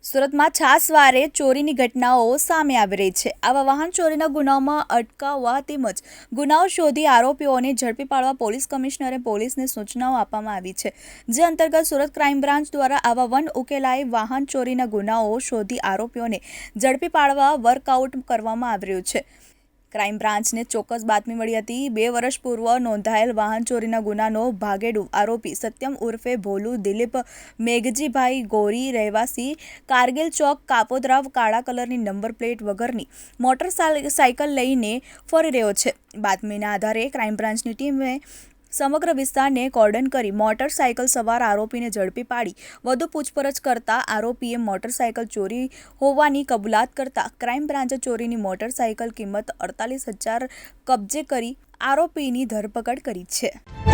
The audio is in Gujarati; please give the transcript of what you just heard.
સુરતમાં છાસવારે ચોરીની ઘટનાઓ સામે આવી રહી છે। આવા વાહન ચોરીના ગુનાઓમાં અટકાવવા તેમજ ગુનાઓ શોધી આરોપીઓને ઝડપી પાડવા પોલીસ કમિશનરે પોલીસને સૂચનાઓ આપવામાં આવી છે। જે અંતર્ગત સુરત ક્રાઇમ બ્રાન્ચ દ્વારા આવા વન ઉકેલાઈ વાહન ચોરીના ગુનાઓ શોધી આરોપીઓને ઝડપી પાડવા વર્કઆઉટ કરવામાં આવી રહ્યું છે। ક્રાઇમ બ્રાન્ચને ચોક્કસ બાતમી મળી હતી। 2 વર્ષ પૂર્વ નોંધાયેલ વાહન ચોરીના ગુનાનો ભાગેડુ આરોપી સત્યમ ઉર્ફે ભોલુ દિલીપ મેઘજીભાઈ ગોરી રહેવાસી કારગિલ ચોક કાપોદ્રા કાળા કલરની નંબર પ્લેટ વગરની મોટરસાયકલ લઈને ફરી રહ્યો છે। બાતમીના આધારે ક્રાઇમ બ્રાન્ચની ટીમે સમગ્ર વિસ્તારને કોર્ડન કરી મોટરસાયકલ સવાર આરોપીને ઝડપી પાડી વધુ પૂછપરછ કરતા આરોપીએ મોટરસાયકલ ચોરી હોવાની કબૂલાત કરતા ક્રાઇમ બ્રાન્ચે ચોરીની મોટરસાયકલ કિંમત 48,000 કબજે કરી આરોપીની ધરપકડ કરી છે।